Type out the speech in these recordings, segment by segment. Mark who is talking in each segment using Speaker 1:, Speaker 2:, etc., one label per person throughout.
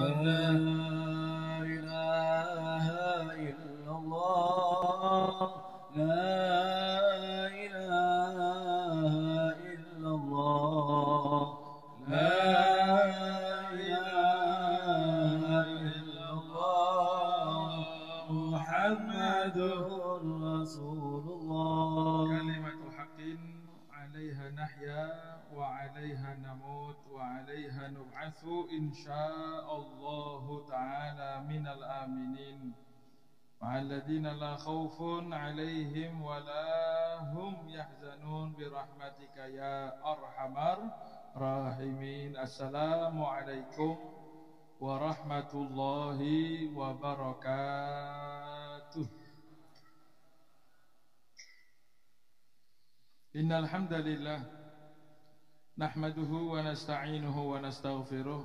Speaker 1: لا إله إلا الله لا إله إلا الله لا إله إلا الله محمد رسول الله
Speaker 2: كلمة حق عليها نحيا وعليها نموت وعليها نبعث إن شاء الله تعالى من الآمنين مع الذين لا خوف عليهم ولا هم يحزنون برحمتك يا أرحم الراحمين. السلام عليكم ورحمة الله وبركاته. إن الحمد لله نحمده ونستعينه ونستغفره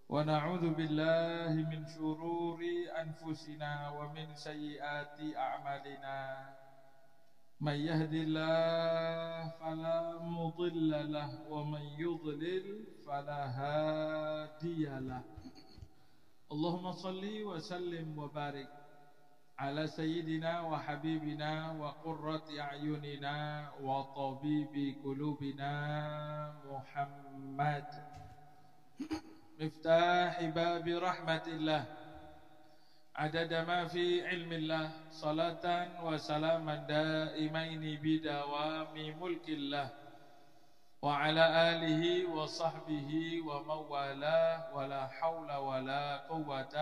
Speaker 2: ونعوذ بالله من شرور أنفسنا ومن سيئات أعمالنا من يهد الله فلا مضل له ومن يضلل فلا هادي له. اللهم صل وسلم وبارك على سيدنا وحبيبنا وقرة أعيننا وطبيب قلوبنا محمد مفتاح باب رحمة الله عدد ما في علم الله صلاة وسلاما دائمين بدوام ملك الله وعلى آله وصحبه ومن والاه ولا حول ولا قوة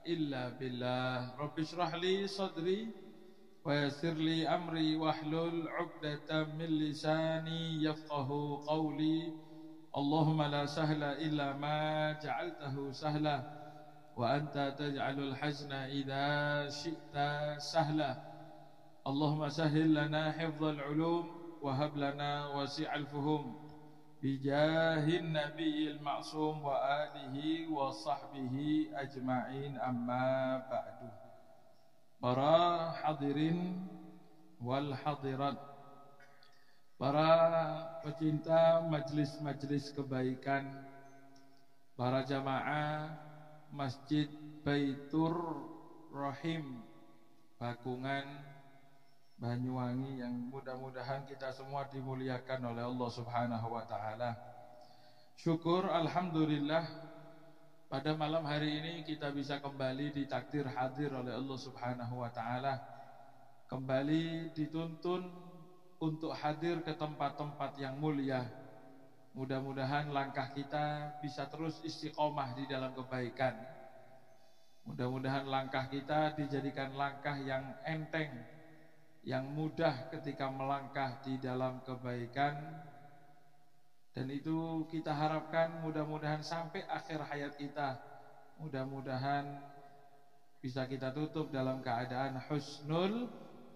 Speaker 2: إلا بالله. رب اشرح لي صدري ويسر لي أمري واحلل عقدة من لساني يفقه قولي. اللهم لا سهل إلا ما جعلته سهلا وأنت تجعل الحزن إذا شئت سهلا. اللهم سهل لنا حفظ العلوم وهب لنا وسع الفهوم بجاه النبي المعصوم وآله وصحبه أجمعين. أما بعد. Para hadirin wal hadirat, para pecinta majelis-majelis kebaikan, para jamaah Masjid Baitur Rahim Bakungan Banyuwangi yang mudah-mudahan kita semua dimuliakan oleh Allah Subhanahu wa taala. Syukur alhamdulillah pada malam hari ini kita bisa kembali ditakdir hadir oleh Allah Subhanahu wa taala. Kembali dituntun untuk hadir ke tempat-tempat yang mulia. Mudah-mudahan langkah kita bisa terus istiqomah di dalam kebaikan. Mudah-mudahan langkah kita dijadikan langkah yang enteng, yang mudah ketika melangkah di dalam kebaikan. Dan itu kita harapkan mudah-mudahan sampai akhir hayat kita. Mudah-mudahan bisa kita tutup dalam keadaan husnul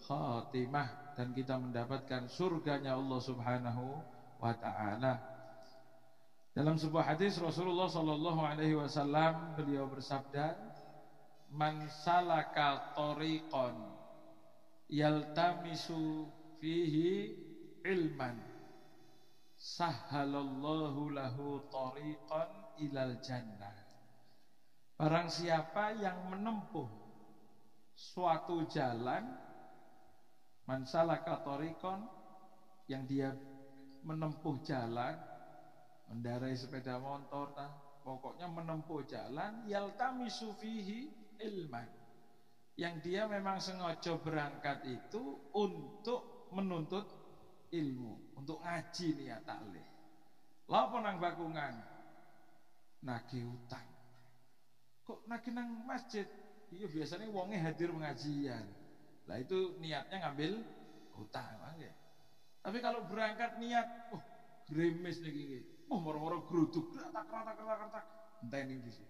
Speaker 2: khatimah dan kita mendapatkan surganya Allah Subhanahu wa ta'ala. Dalam sebuah hadis Rasulullah sallallahu alaihi wasallam beliau bersabda, "Man salaka tariqan yaltamisu fihi ilman sahhalallahu lahu tariqan ilal jannah." Barang siapa yang menempuh suatu jalan, man salaka tariqan, yang dia menempuh jalan, mendarai sepeda motor, pokoknya menempuh jalan, yaltamisu fihi ilman, yang dia memang sengaja berangkat itu untuk menuntut ilmu, untuk ngaji niat taklih. Lha apa nang Bakungan? Nagih utang. Kok nagih nang masjid? Iya biasanya wonge hadir pengajian. Lah itu niatnya ngambil utang nggih. Tapi kalau berangkat niat, gremes niki. Moro-moro gruduk, tak. Enteni iki.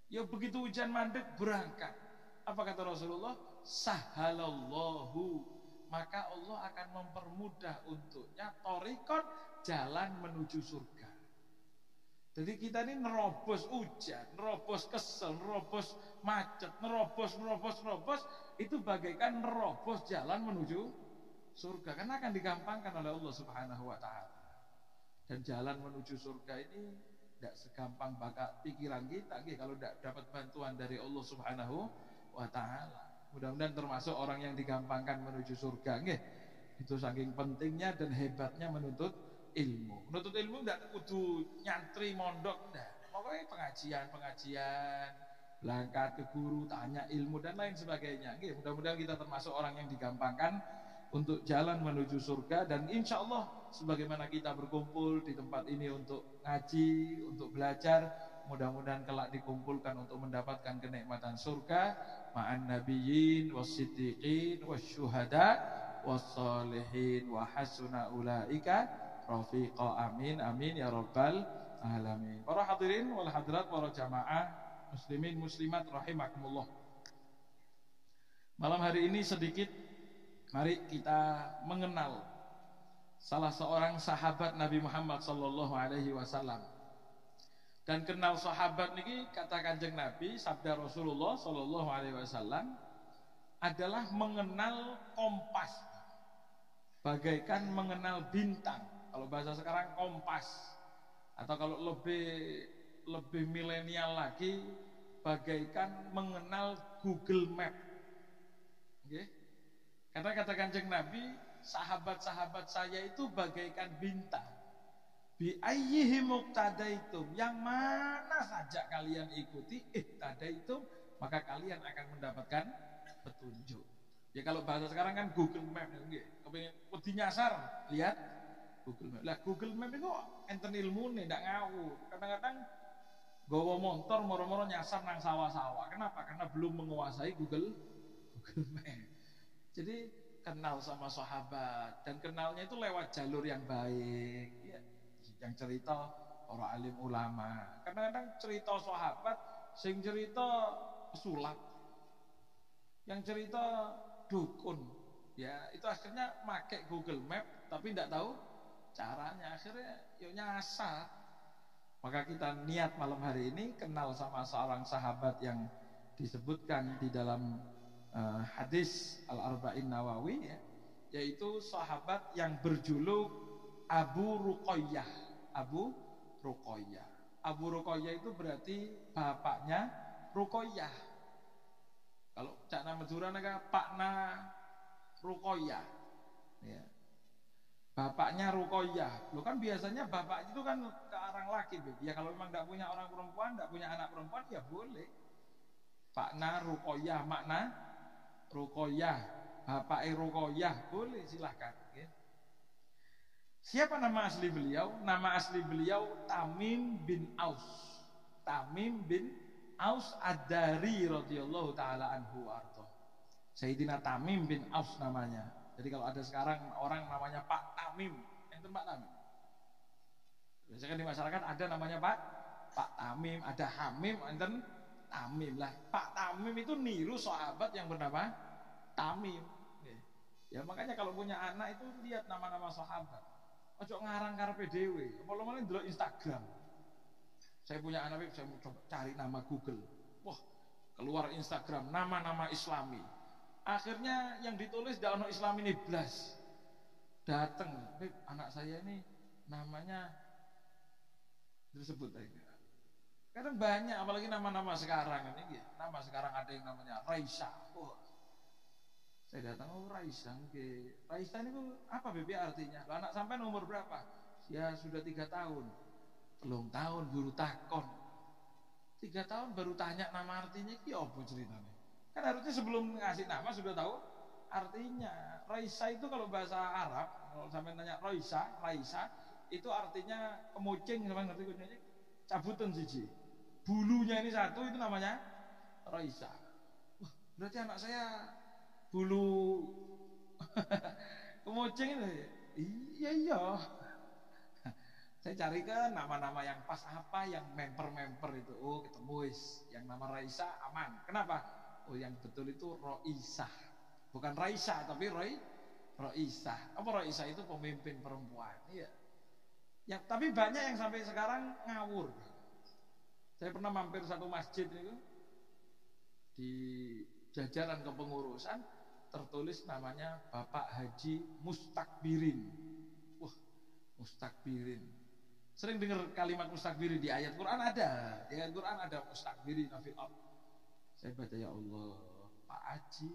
Speaker 2: Ya begitu hujan mandek berangkat. Apa kata Rasulullah? Sahhalallahu, maka Allah akan mempermudah untuknya thariqan, jalan menuju surga. Jadi kita ini nerobos hujan, nerobos kesel, nerobos macet, nerobos itu bagaikan nerobos jalan menuju surga, karena akan digampangkan oleh Allah Subhanahu wa taala. Dan jalan menuju surga ini Tidak segampang bakal pikiran kita kalau tidak dapat bantuan dari Allah Subhanahu wa Ta'ala. Mudah-mudahan termasuk orang yang digampangkan menuju surga. Itu saking pentingnya dan hebatnya menuntut ilmu. Menuntut ilmu tidak kudu nyantri mondok, tidak. Pokoknya pengajian, berangkat ke guru, tanya ilmu dan lain sebagainya. Mudah-mudahan kita termasuk orang yang digampangkan untuk jalan menuju surga. Dan insya Allah sebagaimana kita berkumpul di tempat ini untuk ngaji, untuk belajar, mudah-mudahan kelak dikumpulkan untuk mendapatkan kenikmatan surga ma'an nabiyyin was-siddiqin wasyuhada was-salihin wa hasuna ulaika rafiqa. Amin amin ya rabbal alamin. Para hadirin wal hadirat, para jamaah muslimin muslimat rahimakumullah. Malam hari ini sedikit mari kita mengenal salah seorang sahabat Nabi Muhammad sallallahu alaihi wasallam. Dan kenal sahabat niki kata Kanjeng Nabi, sabda Rasulullah sallallahu alaihi wasallam adalah mengenal kompas, bagaikan mengenal bintang. Kalau bahasa sekarang kompas, atau kalau lebih milenial lagi, bagaikan mengenal Google Map. Karena kata Kanjeng Nabi, sahabat-sahabat saya itu bagaikan bintang. Bi ayyihi muqtadaitum, yang mana saja kalian ikuti, ihtadaitum, maka kalian akan mendapatkan petunjuk. Ya kalau bahasa sekarang kan Google Map, kepengin wedi nyasar, lihat Google Map. Lah Google Map itu enten ilmune, ndak ngawur. Kadang-kadang gawa motor moro-moro nyasar nang sawah-sawah. Kenapa? Karena belum menguasai Google Map. Jadi kenal sama sahabat, dan kenalnya itu lewat jalur yang baik, ya. Yang cerita para alim ulama. Kadang-kadang cerita sahabat, sing cerita pesulap, yang cerita dukun, ya itu akhirnya make Google Map tapi tidak tahu caranya, akhirnya yuk nyasar. Maka kita niat malam hari ini kenal sama seorang sahabat yang disebutkan di dalam hadis Al-Arba'in Nawawi, ya, yaitu sahabat yang berjuluk Abu Ruqayyah. Abu Ruqayyah itu berarti bapaknya Ruqayyah. Kalau cak nama Madura Pakna Ruqayyah, ya. Bapaknya Ruqayyah. Lo kan biasanya bapak itu kan ke orang laki, ya kalau memang tidak punya orang perempuan, tidak punya anak perempuan, ya boleh. Pakna Ruqayyah, makna Ruqayyah, bapak Ruqayyah, boleh, silahkan. Ya. Siapa nama asli beliau? Nama asli beliau Tamim bin Aus. Tamim bin Aus Ad-Dari radhiyallahu taala anhu arto. Sayyidina Tamim bin Aus namanya. Jadi kalau ada sekarang orang namanya Pak Tamim, enten Pak Tamim. Biasanya di masyarakat ada namanya Pak Tamim, ada Hamim, enten Tamim lah. Pak Tamim itu niru sahabat yang bernama Tamim. Ya makanya kalau punya anak itu lihat nama-nama sahabat. Ojo ngarang karepe dhewe. Apa lho ndelok Instagram. Saya punya anak, saya mau coba cari nama Google. Wah, keluar Instagram nama-nama Islami. Akhirnya yang ditulis tidak ono Islami ini blas. Datang, anak saya ini namanya disebut aja. Kadang banyak, apalagi nama-nama sekarang ini. Nama sekarang ada yang namanya Raisa. Wah. Saya datang, Raisa. Raisa ini apa artinya? Anak sampai umur berapa? Ya sudah 3 tahun. Belum tahun guru takon. 3 tahun baru tanya nama artinya, ini apa ceritanya? Kan harusnya sebelum ngasih nama sudah tahu artinya. Raisa itu kalau bahasa Arab, kalau sampai nanya Raisa itu artinya kemucing, sama ngerti kucing? Cabutan siji. Bulunya ini satu, itu namanya Raisa. Wah, berarti anak saya bulu kemucing itu. Iya. Saya carikan nama-nama yang pas apa, yang memper itu. Oh, ketemu yang nama Raisa aman. Kenapa? Oh, yang betul itu Roisah. Bukan Raisa tapi Roisah. Apa Roisah itu pemimpin perempuan. Iya. Ya, tapi banyak yang sampai sekarang ngawur. Saya pernah mampir satu masjid itu di jajaran kepengurusan, tertulis namanya Bapak Haji Mustakbirin. Wah, Mustakbirin. Sering dengar kalimat mustakbirin di ayat Quran ada. Di ayat Quran ada mustakbirin fil ard. Saya baca ya Allah, Pak Haji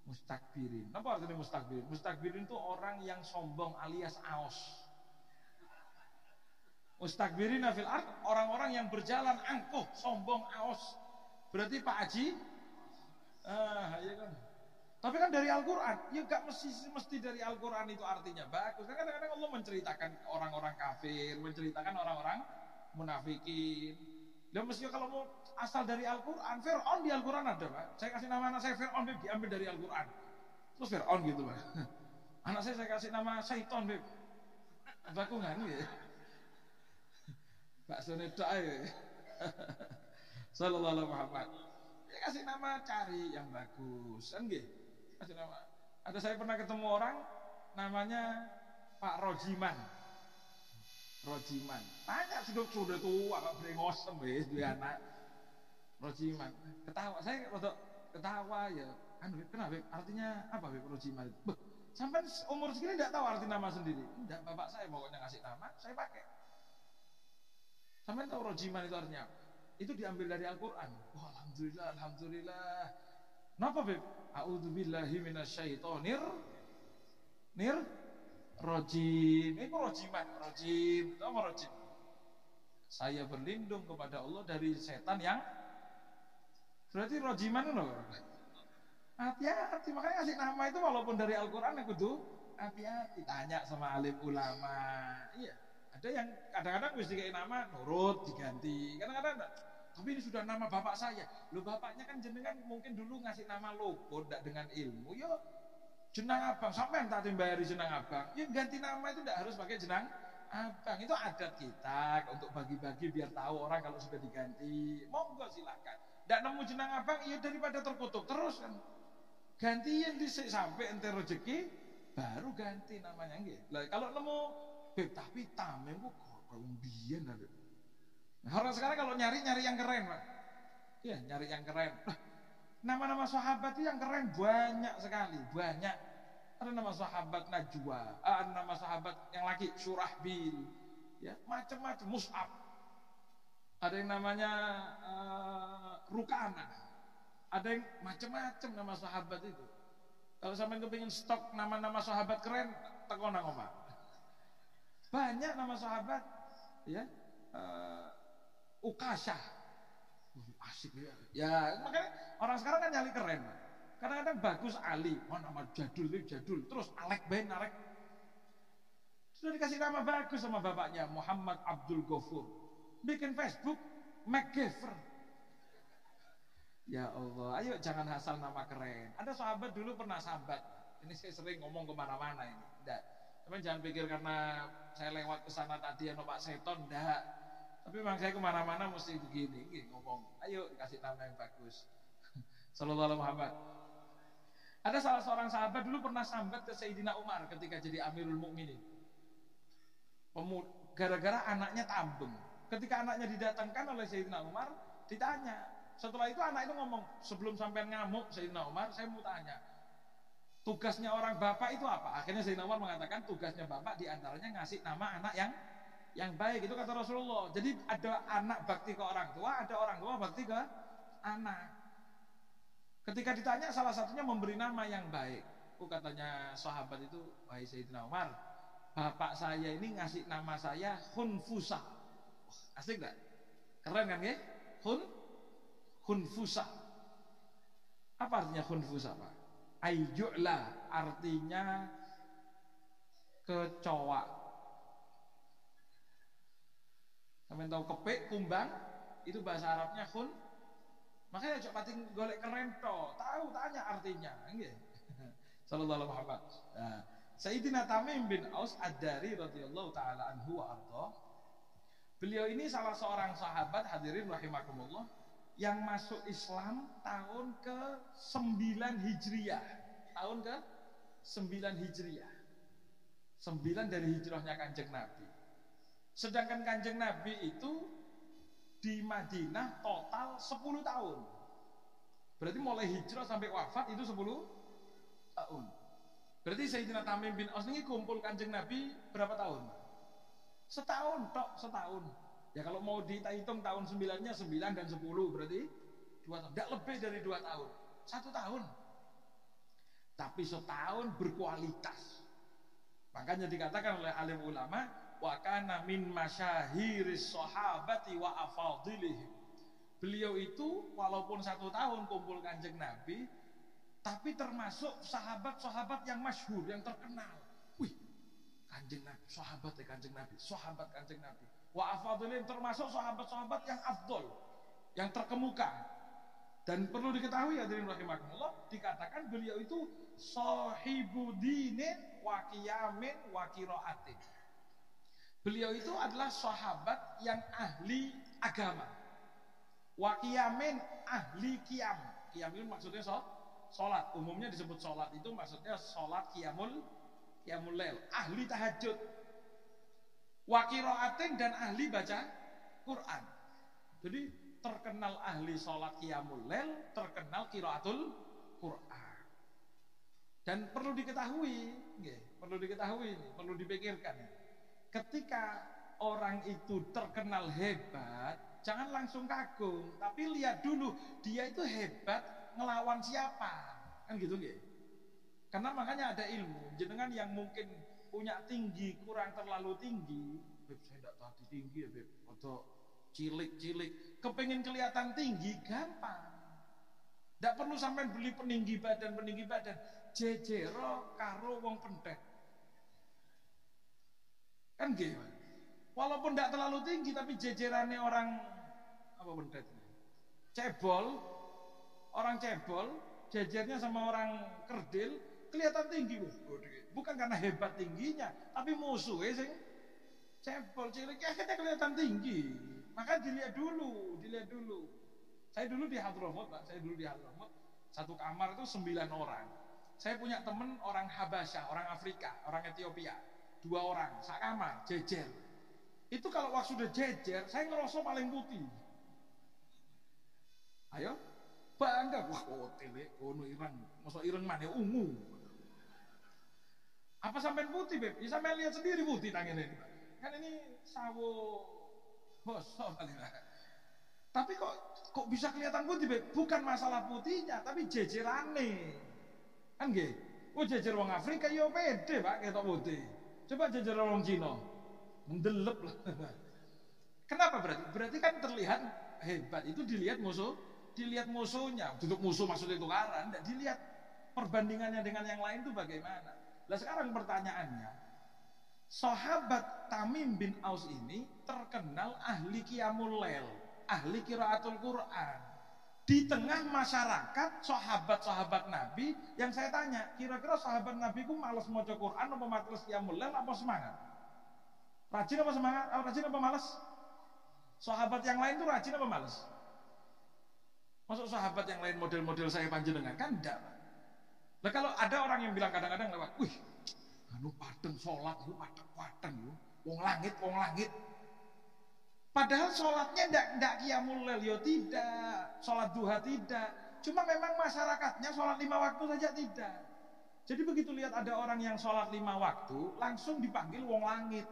Speaker 2: mustakbirin. Apa artinya mustakbirin? Mustakbirin itu orang yang sombong alias aos. Mustakbirin fil ard, orang-orang yang berjalan angkuh, sombong, aos. Berarti Pak Haji ya kan. Tapi kan dari Al-Quran, ya gak mesti dari Al-Quran itu artinya bagus. Kan kadang-kadang Allah menceritakan orang-orang kafir, menceritakan orang-orang munafikin. Dan mesti kalau mau asal dari Al-Quran, Fir'aun di Al-Quran ada, Pak. Saya kasih nama anak saya Fir'aun, Beb, diambil dari Al-Quran. Terus Fir'aun gitu, Pak. Anak saya kasih nama Syaiton, Beb. Bakungan gitu. Bakso nedak ya. Sallallahu alaihi Muhammad. Ya kasih nama cari yang bagus, kan gitu. Kasih nama. Ada saya pernah ketemu orang namanya Pak Rojiman. Rojiman. Tanya sudah tua, Pak brengosem wis duwe anak. Rojiman. Ketawa, saya rodok ketawa ya. Kenapa? Artinya apa Beb Rojiman? Sampai umur segini enggak tahu arti nama sendiri. Enggak, bapak saya pokoknya ngasih nama, saya pakai. Sampai tahu Rojiman itu artinya apa? Itu diambil dari Al-Quran. Oh, alhamdulillah, alhamdulillah. Kenapa Beb? A'udzubillahi minasyaitonir rojim. Ini rojiman, rojim. Itu apa rojim? Saya berlindung kepada Allah dari setan yang berarti rojiman itu loh. Hati-hati, makanya ngasih nama itu walaupun dari Al-Quran ya kudu hati-hati. Tanya sama alim ulama. Iya, ada yang kadang-kadang mesti kayak nama nurut diganti. Kadang-kadang enggak. Tapi ini sudah nama bapak saya. Loh bapaknya kan jenengan mungkin dulu ngasih nama logo enggak dengan ilmu. Yo jenang abang, sampean tak bayari jenang abang. Ya ganti nama itu enggak harus pakai jenang abang. Itu adat kita untuk bagi-bagi biar tahu orang kalau sudah diganti. Monggo silakan. Enggak nemu jenang abang, ya daripada terkutuk terus kan. Gantian dhisik sampai ente rezeki baru ganti namanya nggih. Lah kalau nemu Beb tapi tameng kok rumbian ada. Nah, orang sekarang kalau nyari yang keren, Pak. Iya, nyari yang keren. Nama-nama sahabat itu yang keren banyak sekali, banyak. Ada nama sahabat Najwa, ada nama sahabat yang laki Surahbil, ya macam-macam. Mus'ab. Ada yang namanya Rukana. Ada yang macam-macam nama sahabat itu. Kalau sampai kepingin stok nama-nama sahabat keren, tekan nang omah. Banyak nama sahabat, ya. Ukasha. Asik ya. Ya, makanya orang sekarang kan nyari keren. Kadang-kadang bagus Ali, nama jadul. Terus Alek Ben Alek. Sudah dikasih nama bagus sama bapaknya, Muhammad Abdul Ghafur. Bikin Facebook McGaffer. Ya Allah, ayo jangan asal nama keren. Ada sahabat dulu pernah sambat. Ini saya sering ngomong kemana-mana ini. Enggak. Tapi jangan pikir karena saya lewat ke sana tadi ada Pak Seton, enggak. Tapi memang saya kemana-mana mesti begini, ngomong. Ayo dikasih nama yang bagus. Sallallahu alaihi Muhammad. Ada salah seorang sahabat dulu pernah sambat ke Sayyidina Umar ketika jadi Amirul Mukminin. Gara-gara anaknya tambeng. Ketika anaknya didatangkan oleh Sayyidina Umar, ditanya. Setelah itu anak itu ngomong, sebelum sampai ngamuk Sayyidina Umar, saya mau tanya, tugasnya orang bapak itu apa? Akhirnya Sayyidina Umar mengatakan tugasnya bapak diantaranya ngasih nama anak yang baik. Itu kata Rasulullah. Jadi ada anak bakti ke orang tua, ada orang tua bakti ke anak. Ketika ditanya salah satunya memberi nama yang baik. Katanya sahabat itu, wahai Sayyidina Umar, bapak saya ini ngasih nama saya Hunfusa. Asik gak? Keren kan ya? Hunfusa. Apa artinya Hunfusa, Pak? Ayyu'la, artinya kecoa. Sampai tahu kepek, kumbang, itu bahasa Arabnya hun. Makanya coba pating golek keren toh, tahu tanya artinya, nggih. Sallallahu alaihi Muhammad. Nah, Sayyidina Tamim bin Aus Ad-Dari radhiyallahu taala anhu wa ardha. Beliau ini salah seorang sahabat, hadirin rahimakumullah, yang masuk Islam tahun ke-9 Hijriah. Tahun ke-9 Hijriah. 9 dari hijrahnya Kanjeng Nabi. Sedangkan Kanjeng Nabi itu di Madinah total 10 tahun. Berarti mulai hijrah sampai wafat itu 10 tahun. Berarti Sayyidina Tamim bin Aus ini kumpul Kanjeng Nabi berapa tahun? Setahun tok, setahun. Ya kalau mau dihitung tahun 9-nya 9 dan 10 berarti 2 tahun. Tidak lebih dari 2 tahun. 1 tahun. Tapi setahun berkualitas. Makanya dikatakan oleh alim ulama, wa kana min masyahiris sahabati wa afadilihim. Beliau itu walaupun 1 tahun kumpul Kanjeng Nabi, tapi termasuk sahabat-sahabat yang masyhur, yang terkenal. Wih, Kanjeng Nabi, sahabat Kanjeng Nabi, sahabat Kanjeng Nabi. Wa afadilihim termasuk sahabat-sahabat yang afdol, yang terkemuka. Dan perlu diketahui hadirin rahimakumullah, dikatakan beliau itu sahibu dinin wa qiyamin wa qiraatin. Beliau itu adalah sahabat yang ahli agama. Wa qiyamin, ahli qiyam. Qiyam itu maksudnya salat. Umumnya disebut salat itu maksudnya salat qiyamul lail, ahli tahajud. Wa qiraatin dan ahli baca Quran. Jadi terkenal ahli sholat qiyamul lail, terkenal qiraatul Quran. Dan perlu diketahui, perlu dipikirkan. Ketika orang itu terkenal hebat, jangan langsung kagum, tapi lihat dulu dia itu hebat ngelawan siapa, kan gitu nggih? Karena makanya ada ilmu, jenengan yang mungkin punya tinggi kurang terlalu tinggi, Beb saya tidak tadi tinggi ya Beb, atau cilik-cilik, kepengen kelihatan tinggi gampang. Tidak perlu sampai beli peninggi badan, jejero karo wong pendet. Kan gitu. Walaupun tidak terlalu tinggi, tapi jejerannya orang apa pendet? Orang cebol, jejernya sama orang kerdil, kelihatan tinggi. Bukan karena hebat tingginya, tapi musuhnya sing cebol cilik akhirnya kelihatan tinggi. Maka dilihat dulu. Saya dulu di Hadramut, Pak. Satu kamar itu 9 orang. Saya punya teman orang Habasyah, orang Afrika, orang Ethiopia. 2 orang, sak kamar, jejer. Itu kalau waktu sudah jejer, saya ngerasa paling putih. Ayo, bangga. Wah, tele, kono ireng. Masa ireng mana ungu. Apa sampai putih, Beb? Ya sampai lihat sendiri putih tangan ini, Pak. Kan ini sawo bosok kali lah. Tapi kok bisa kelihatan putih, Beb? Bukan masalah putihnya, tapi jejerane. Kan nggih? Oh, jejer wong Afrika ya pede, Pak, ketok putih. Coba jejer wong Cina. Mendelep lah. Kenapa berarti? Berarti kan terlihat hebat itu dilihat musuhnya. Duduk musuh maksudnya tukaran, enggak dilihat perbandingannya dengan yang lain itu bagaimana. Lah sekarang pertanyaannya, sahabat Tamim bin Aus ini terkenal ahli qiyamul lail, ahli qiraatul Quran. Di tengah masyarakat sahabat-sahabat Nabi yang saya tanya, kira-kira sahabat Nabi ku malas maca Quran apa malas qiyamul lail apa semangat? Rajin apa semangat? Rajin apa malas? Sahabat yang lain tuh rajin apa malas? Masuk sahabat yang lain model-model saya panjenengan kan enggak. Nah kalau ada orang yang bilang kadang-kadang lewat, wih, anu padeng sholat itu padeng yo, wong langit. Padahal sholatnya enggak qiyamul lail yo tidak, sholat duha tidak. Cuma memang masyarakatnya sholat 5 waktu saja tidak. Jadi begitu lihat ada orang yang sholat 5 waktu, langsung dipanggil wong langit.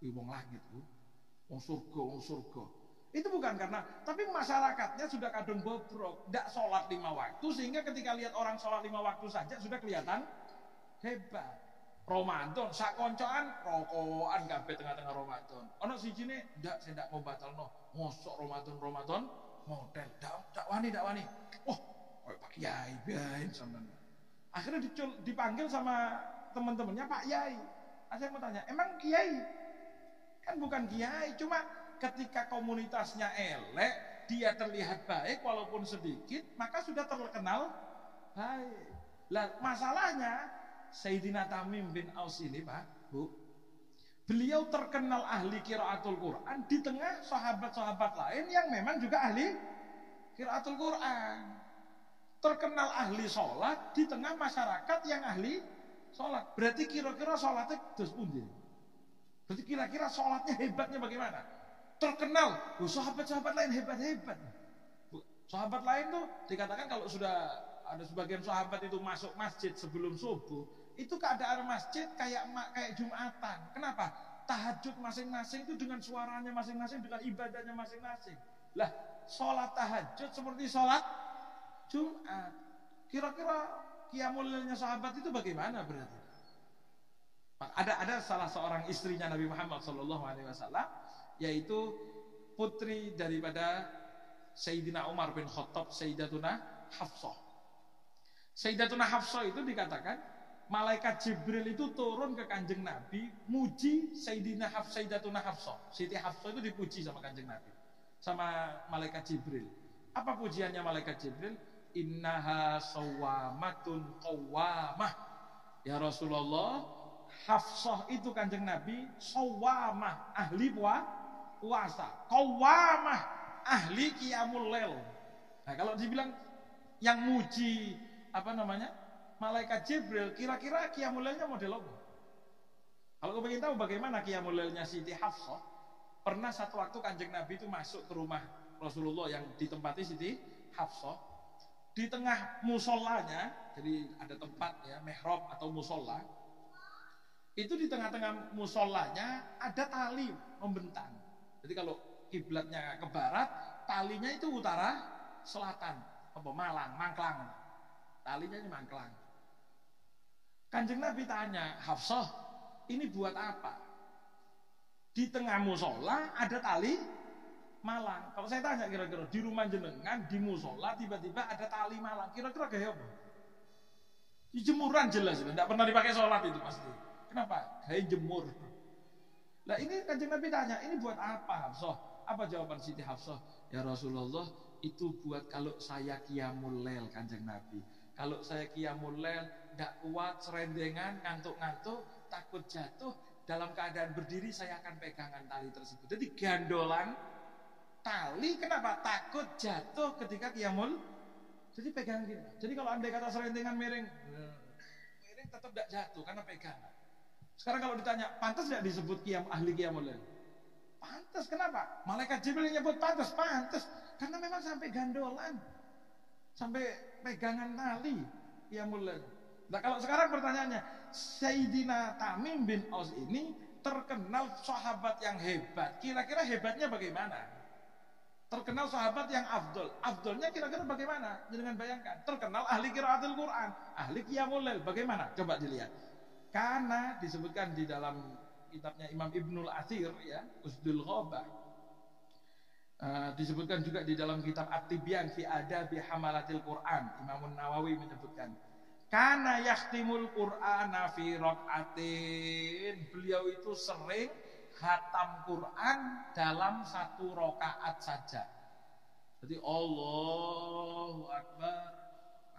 Speaker 2: Wong langit, wong surga. Itu bukan karena, tapi masyarakatnya sudah kadung bobrok, tidak sholat 5 waktu, sehingga ketika lihat orang sholat 5 waktu saja sudah kelihatan hebat. Ramadan, sak koncoan rokokan kabeh tengah-tengah Ramadan. Ono sijine ndak saya ndak mau batalno. Mosok Ramadan model ndak wani. Oh, Pak Yai biain sampean. Akhirnya dipanggil sama teman-temannya Pak Yai. Saya mau tanya, emang Kiai? Kan bukan Kiai, cuma ketika komunitasnya elek, dia terlihat baik walaupun sedikit, maka sudah terkenal baik. Lah masalahnya Sayyidina Tamim bin Aus ini, Pak, Bu, beliau terkenal ahli qiraatul Quran di tengah sahabat-sahabat lain yang memang juga ahli qiraatul Quran. Terkenal ahli sholat di tengah masyarakat yang ahli sholat. Berarti kira-kira sholatnya dos pundi? Berarti kira-kira sholatnya hebatnya bagaimana? Terkenal, sahabat-sahabat lain hebat-hebat. Sahabat lain tuh dikatakan kalau sudah ada sebagian sahabat itu masuk masjid sebelum subuh, itu keadaan masjid kayak Jumatan. Kenapa? tahajud masing-masing itu dengan suaranya masing-masing, dengan ibadahnya masing-masing. Lah, sholat tahajud seperti sholat Jumat. Kira-kira qiyamul lailnya sahabat itu bagaimana berarti? Ada salah seorang istrinya Nabi Muhammad SAW, yaitu putri daripada Sayyidina Umar bin Khattab, Sayyidatuna Hafsah. Sayyidatuna Hafsah itu dikatakan malaikat Jibril itu turun ke kanjeng Nabi, muji Sayyidatuna Hafsah. Siti Hafsah itu dipuji sama kanjeng Nabi, sama malaikat Jibril. Apa pujiannya malaikat Jibril? Innaha sawamatun qawwamah. Ya Rasulullah, Hafsah itu kanjeng Nabi sawamah, ahli puasa, qawwamah, ahli qiyamul lail. Nah, kalau dibilang yang muji malaikat Jibril, kira-kira qiyamul lailnya model apa? Kalau kau ingin tahu bagaimana qiyamul lailnya Siti Hafsah, pernah satu waktu kanjeng Nabi itu masuk ke rumah Rasulullah yang ditempati Siti Hafsah. Di tengah musolanya, jadi ada tempat ya, mihrab atau musola. Itu di tengah-tengah musolanya ada tali membentang. Jadi kalau kiblatnya ke barat, talinya itu utara selatan, mangklang. Talinya ini mangklang. Kanjeng Nabi tanya, Hafsah, ini buat apa? Di tengah musola ada tali malang. Kalau saya tanya kira-kira di rumah jenengan di musola tiba-tiba ada tali malang, kira-kira gaya apa? Di jemuran jelas, tidak pernah dipakai sholat itu pasti. Kenapa? Gaya jemur. Nah ini kanjeng Nabi tanya, ini buat apa Hafsah? Apa jawaban Siti Hafsah? Ya Rasulullah, itu buat kalau saya qiyamul lail kanjeng Nabi. Kalau saya qiyamul lail tidak kuat, serendengan, ngantuk-ngantuk, takut jatuh, dalam keadaan berdiri saya akan pegangan tali tersebut. Jadi gandolan tali, kenapa? Takut jatuh ketika qiyamul. Jadi pegangan gini. Jadi kalau andai kata serendengan miring tetap tidak jatuh karena pegangan. Sekarang kalau ditanya, pantas tidak disebut ahli qiyamul lail? Pantas, kenapa? Malaikat Jibril nyebut pantas. Karena memang sampai gandolan, sampai pegangan tali qiyamul lail. Nah kalau sekarang pertanyaannya, Sayyidina Tamim bin Aus ini terkenal sahabat yang hebat. Kira-kira hebatnya bagaimana? Terkenal sahabat yang afdol. Afdolnya kira-kira bagaimana? Jangan bayangkan. Terkenal ahli qiraatul Quran, ahli qiyamul lail. Bagaimana? Coba dilihat. Karena disebutkan di dalam kitabnya Imam Ibnul Athir ya, Usdul Ghabah. Disebutkan juga di dalam kitab At-Tibyan fi Adabi Hamalatil Quran. Imam Nawawi menyebutkan, kana yakhtimul Qur'ana fi rak'atin. Beliau itu sering khatam Quran dalam satu rakaat saja. Jadi Allahu Akbar,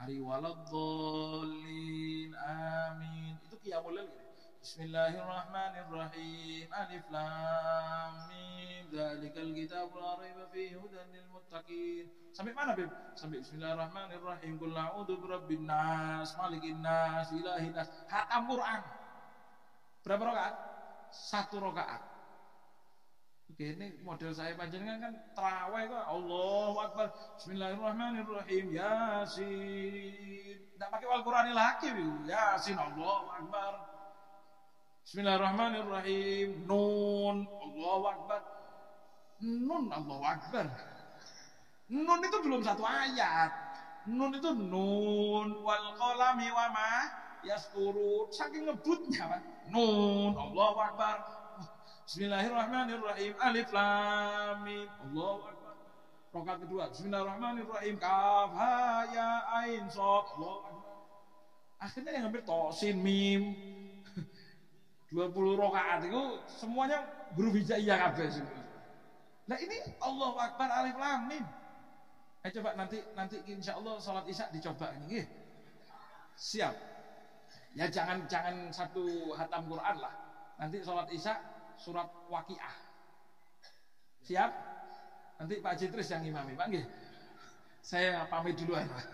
Speaker 2: ari waladhdallin, amin. Itu qiyamul lail. Bismillahirrahmanirrahim. Alif lam mim. Dzalikal kitabul la raiba fihi hudan lil muttaqin. Sampai mana, Beb? Sampai Bismillahirrahmanirrahim. Qul a'udzu birabbin nas, malikin nas, ilahin nas. Khatam Quran. Berapa rakaat? Satu rakaat. Oke, ini model saya panjenengan kan tarawih kok. Allahu Akbar. Bismillahirrahmanirrahim. Yasin. Tidak pakai Al-Qur'an lagi, Yasin. Allahu Akbar. Bismillahirrahmanirrahim. Nun. Allahu Akbar. Nun. Allahu Akbar. Nun itu belum satu ayat. Nun itu nun wal qalami wa ma yaskurun. Saking ngebutnya, Pak. Nun. Allahu Akbar. Bismillahirrahmanirrahim. Alif lam mim. Allahu Akbar. Rakaat kedua. Bismillahirrahmanirrahim. Kaf ha ya ain shad. Allahu Akbar. Akhirnya yang hampir tosin mim. 20 rakaat itu semuanya huruf hijaiyah kabeh. Nah ini Allahu Akbar alif lam mim. Coba nanti insyaallah salat Isya dicoba ini. Siap. Ya jangan satu hatam Quran lah. Nanti salat Isya surat Waqiah. Siap? Nanti Pak Jitris yang imami, Pak nggih. Saya pamit duluan, Pak.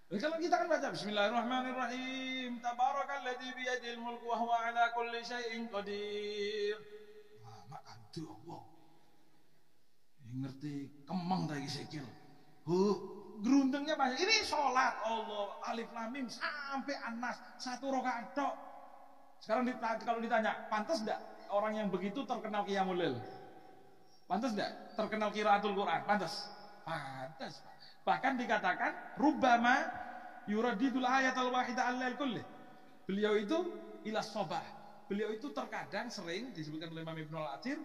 Speaker 2: Kalau kita kan baca Bismillahirrahmanirrahim, Tabarakalladzi biyadil mulku wa huwa ala kulli syai'in qadir. Wah, mak kandu Allah. Ngerti kemeng ta iki sikil. Gruntengnya banyak. Ini sholat Allah alif lam mim sampai An-Nas satu rakaat tok. Sekarang kalau ditanya, pantas enggak orang yang begitu terkenal qiyamul lail? Pantas enggak? Terkenal qiraatul Quran? Pantas? Pantas. Bahkan dikatakan rubbama yuradidul ayatul wahidah al-lail kulli. Beliau itu ila sobah. Beliau itu terkadang sering disebutkan oleh Imam Ibnu Al-Athir,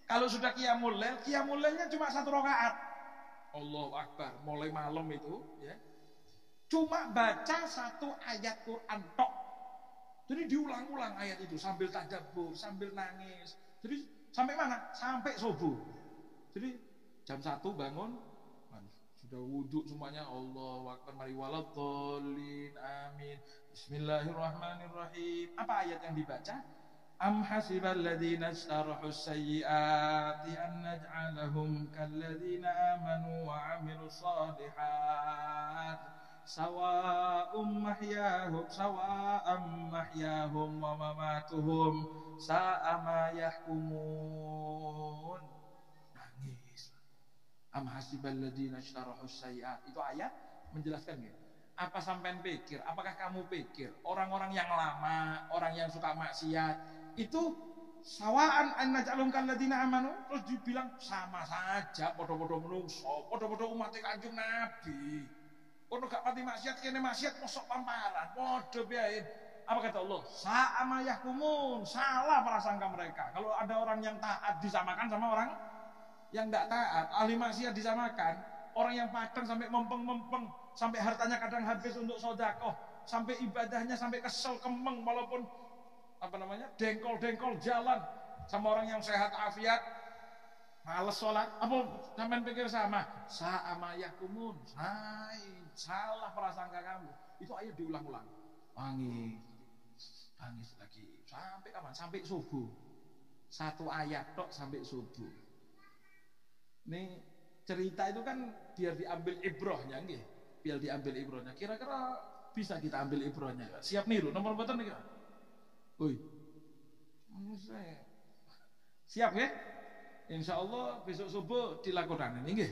Speaker 2: kalau sudah qiyamul lailnya cuma 1 rakaat. Allahu Akbar, mulai malam itu ya. Cuma baca 1 ayat Quran tok. Jadi diulang-ulang ayat itu sambil tadabbur, sambil nangis. Jadi sampai mana? Sampai subuh. Jadi jam 1 bangun, sudah wudhu semuanya, Allahu Akbar, mari waladhdallin, amin. Bismillahirrahmanirrahim. Apa ayat yang dibaca? Am hasibal ladzina istarahus sayyiati an naj'alahum kalladzina amanu wa 'amilus shalihat. Sawa'um mahyahum wa mamatuhum sa'a ma yahkumun. Nangis. Am hasibal ladzina istarahus sayyiat. Itu ayat menjelaskan gitu. Apa sampean pikir? Apakah kamu pikir orang-orang yang lama, orang yang suka maksiat itu sawa'an an naj'alum kalladzina amanu? Terus dibilang sama saja, podo-podo menungso, podo-podo umat Kanjeng Nabi. Kono gak pati maksiat, kene maksiat mosok pamparan, podo biain. Apa kata Allah? Sa'ama yahkumun, salah prasangka mereka. Kalau ada orang yang taat disamakan sama orang yang tidak taat, ahli maksiat disamakan. Orang yang padang sampai mempeng-mempeng, sampai hartanya kadang habis untuk sedekah, sampai ibadahnya sampai kesel kemeng, walaupun dengkol-dengkol jalan sama orang yang sehat afiat, males sholat. Apa sampean pikir sama? Sa'ama yahkumun, salah prasangka kamu. Itu ayat diulang-ulang. Nangis lagi. Sampai kapan? Sampai subuh. 1 ayat tok sampai subuh. Ini cerita itu kan biar diambil ibrohnya, nggih. Biar diambil ibrohnya. Kira-kira bisa kita ambil ibrohnya. Siap niru nomor mboten niki? Woi. Siap ya? Insyaallah besok subuh dilakukan ini nggih.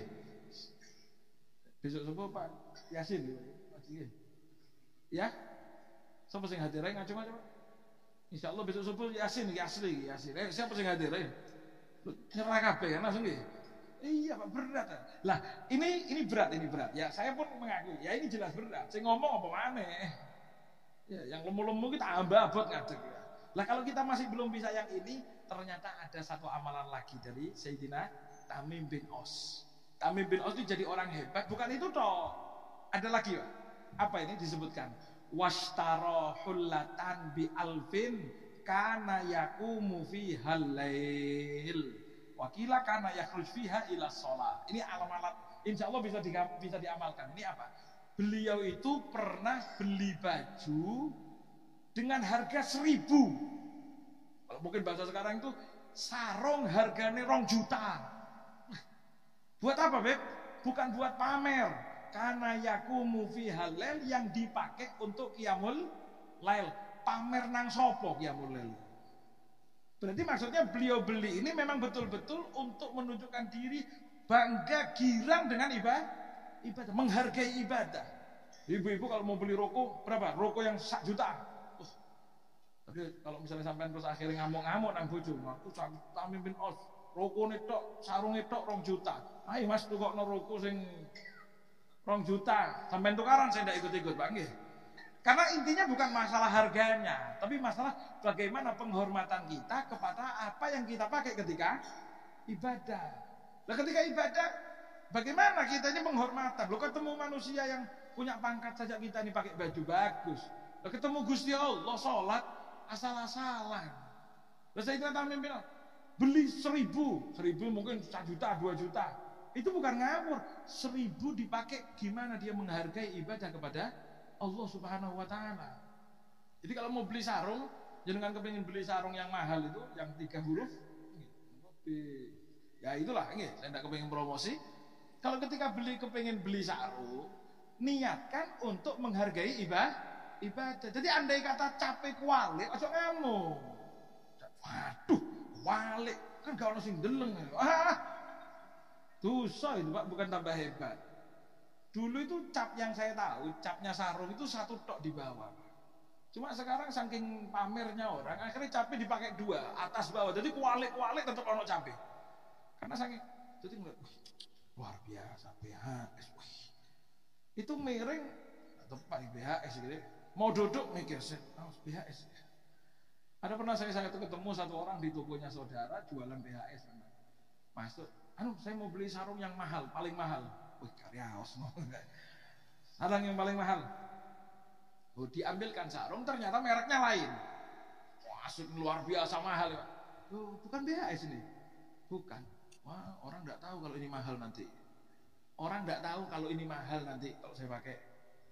Speaker 2: Besok subuh Pak Yasin nggih. Ya? Sapa sing hadir ngacung-ngacung? Insyaallah besok subuh Yasin iki asli Yasin. Siapa sing hadir? Nyerah kabeh kan langsung nggih. Iya Pak, berat. Lah, ini berat. Ya, saya pun mengakui. Ya ini jelas berat. Saya ngomong apa maneh. Ya, yang lemu-lemu kita abot ngadeg. Lah kalau kita masih belum bisa yang ini, ternyata ada 1 amalan lagi dari Sayyidina Tamim bin Aus. Tamim bin Aus itu jadi orang hebat, bukan itu toh. Ada lagi Pak. Apa ini disebutkan? Washtara hullatan bi alfin kana yaqumu fihal lail. Wakila kana yakhruj fiha ila shalah. Ini alamat insyaallah bisa diamalkan. Ini apa? Beliau itu pernah beli baju dengan harga 1.000. Kalau mungkin bahasa sekarang itu sarung harganya 2 juta. Buat apa, Beb? Bukan buat pamer. Karena yakumu fihal lail, yang dipakai untuk qiyamul lail. Pamer nang sopo qiyamul lail. Berarti maksudnya beliau beli ini memang betul-betul untuk menunjukkan diri bangga, girang dengan ibadah, menghargai ibadah. Ibu-ibu kalau mau beli rokok berapa? Rokok yang 1 juta. Tapi kalau misalnya sampai terus akhirnya ngamuk-ngamuk nang bojo, aku Tamim bin Aus, rokok tok, sarung tok 2 juta. Ayo Mas tukokno rokok sing 2 juta. Sampai tukaran saya ndak ikut-ikut, Pak nggih. Karena intinya bukan masalah harganya, tapi masalah bagaimana penghormatan kita kepada apa yang kita pakai ketika ibadah. Nah ketika ibadah, bagaimana kita ini penghormatan? Lo ketemu manusia yang punya pangkat saja kita ini pakai baju bagus. Lo ketemu Gusti Allah sholat asal-asalan. Lah saya Tamim bin Aus beli 1.000 mungkin 1 juta 2 juta. Itu bukan ngawur. 1.000 dipakai gimana dia menghargai ibadah kepada Allah Subhanahu wa taala. Jadi kalau mau beli sarung, jangan kepengin beli sarung yang mahal itu, yang 3 huruf. Ya itulah, saya tidak kepengin promosi. Kalau ketika kepengin beli sarung, niatkan untuk menghargai ibadah. Jadi andai kata capek kualik, aja ngamuk. Waduh, kualik kan gak ono sing deleng. Dosa itu Pak, bukan tambah hebat. Dulu itu cap yang saya tahu, capnya sarung itu 1 tok di bawah. Cuma sekarang saking pamernya orang, akhirnya cabai dipakai dua, atas bawah. Jadi kualik-kualik tetap ono cabai. Karena saking, jadi ngeliat, luar biasa BHS. Itu miring, tepat BHS gitu. Mau duduk mikir, BHS. Ada pernah saya ketemu satu orang di tokonya saudara jualan BHS. Masuk, saya mau beli sarung yang mahal, paling mahal. Wih, karyaos. Sarung yang paling mahal. Diambilkan sarung, ternyata mereknya lain. Wah, luar biasa mahal ya. Bukan BHS ini. Bukan. Wah, orang enggak tahu kalau ini mahal nanti. Orang enggak tahu kalau ini mahal nanti kalau saya pakai.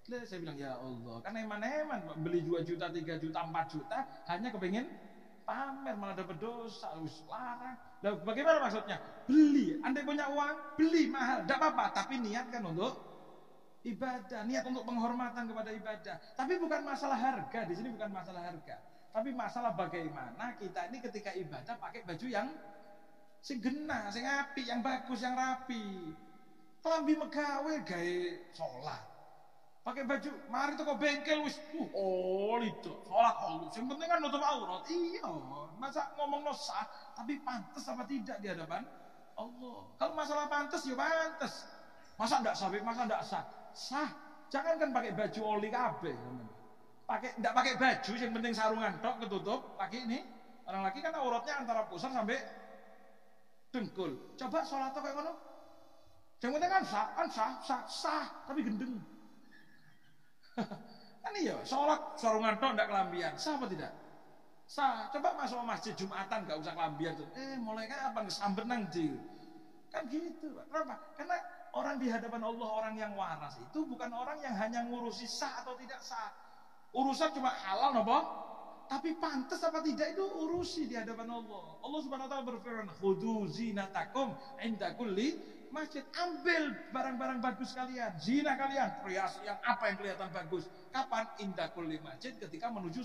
Speaker 2: Saya bilang, ya Allah, kan eman-eman beli 2 juta, 3 juta, 4 juta hanya kepingin pamer, malah dapat dosa, larang. Nah, bagaimana maksudnya? Beli, andai punya uang, beli mahal, enggak apa-apa, tapi niat kan untuk ibadah, niat untuk penghormatan kepada ibadah. Tapi bukan masalah harga, di sini bukan masalah harga. Tapi masalah bagaimana kita ini ketika ibadah pakai baju yang sing genah, sing apik, yang bagus, yang rapi. Kelambi megawe gawe sholat. Pakai baju, mari toko bengkel wis, itu sholat halus. Yang penting kan nutup aurat. Iya, masa ngomong sah, tapi pantas apa tidak di hadapan Allah. Kalau masalah pantas, ya pantas. Masa enggak sah, masa enggak sah? Sah. Jangan kan pakai baju oli kabeh. Enggak pakai baju, yang penting sarungan tok ketutup. Laki ini, orang laki kan auratnya antara pusar sampai dengkul. Coba sholat kayak ngono. Yang penting kan sah, tapi gendeng. Kan iya, sholat sarungan tok ndak kelambian, sah apa tidak? Sah. Coba masuk masjid Jumatan enggak usah kelambian tuh. Mulai kan apa ngesambet nang ndi. Kan gitu, Pak. Kenapa? Karena orang di hadapan Allah, orang yang waras itu bukan orang yang hanya ngurusi sah atau tidak sah. Urusan cuma halal napa? Tapi pantas apa tidak itu urusi di hadapan Allah. Allah Subhanahu wa taala berfirman, "Khudzu zinatakum 'inda kulli masjid." Ambil barang-barang bagus kalian, zina kalian, perhiasan yang apa yang kelihatan bagus. Kapan? Inda kulli masjid, ketika menuju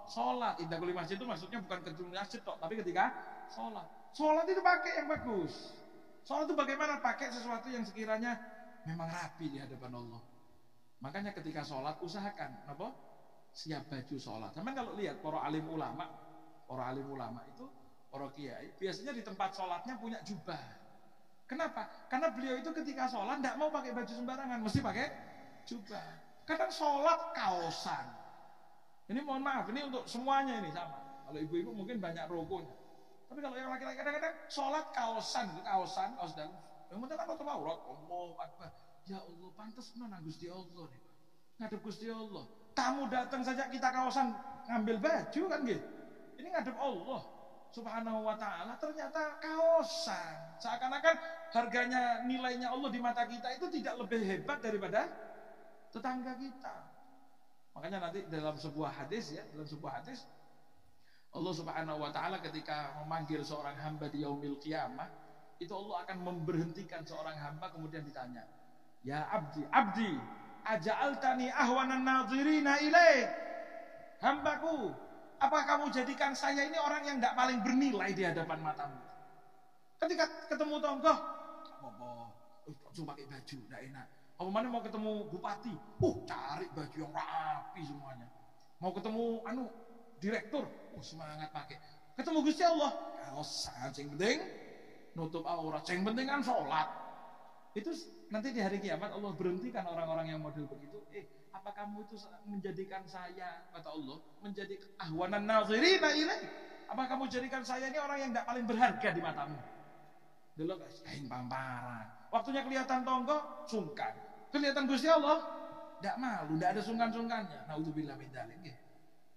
Speaker 2: sholat. Inda kulli masjid itu maksudnya bukan ke masjid tok, tapi ketika sholat. Sholat itu pakai yang bagus. Sholat itu bagaimana? Pakai sesuatu yang sekiranya memang rapi di hadapan Allah. Makanya ketika sholat usahakan apa? Siap baju sholat. Sampai kalau lihat para alim ulama itu, para kiai, biasanya di tempat sholatnya punya jubah. Kenapa? Karena beliau itu ketika sholat tidak mau pakai baju sembarangan, mesti pakai jubah. Kadang sholat kaosan. Ini mohon maaf, ini untuk semuanya ini sama. Kalau ibu-ibu mungkin banyak rogonya. Tapi kalau yang laki-laki kadang-kadang sholat kaosan, kaos dalam. Yang penting kan nutup aurat. Allahu Akbar. Ya Allah, pantas nang Gusti Allah nih. Ngadep Gusti Allah. Tamu datang saja kita kaosan ngambil baju kan gitu. Ini ngadep Allah Subhanahu wa ta'ala, ternyata kaosan. Seakan-akan harganya, nilainya Allah di mata kita itu tidak lebih hebat daripada tetangga kita. Makanya nanti dalam sebuah hadis Allah Subhanahu wa ta'ala ketika memanggil seorang hamba di yaumil qiyamah, itu Allah akan memberhentikan seorang hamba kemudian ditanya, "Ya abdi, aja'altani ahwanan nadhirina ilaik." Hambaku, apa kamu jadikan saya ini orang yang tidak paling bernilai di hadapan matamu? Ketika ketemu tonggo, cuma pakai baju, tidak enak. Apa mana mau ketemu bupati, cari baju yang rapi semuanya. Mau ketemu direktur, semangat pakai. Ketemu Gusti Allah, kaosan, yang penting nutup aurat, yang penting kan sholat. Itu nanti di hari kiamat Allah berhentikan orang-orang yang model begitu. Apa kamu itu menjadikan saya, kata Allah, menjadi ahwanan nazirina ilaik? Apa kamu jadikan saya ini orang yang tidak paling berharga di matamu? Delok guys, pamparan. Waktunya kelihatan tonggo, sungkan. Kelihatan Gusti Allah, tidak malu, tidak ada sungkan-sungkannya. Naudzubillah min dzalik.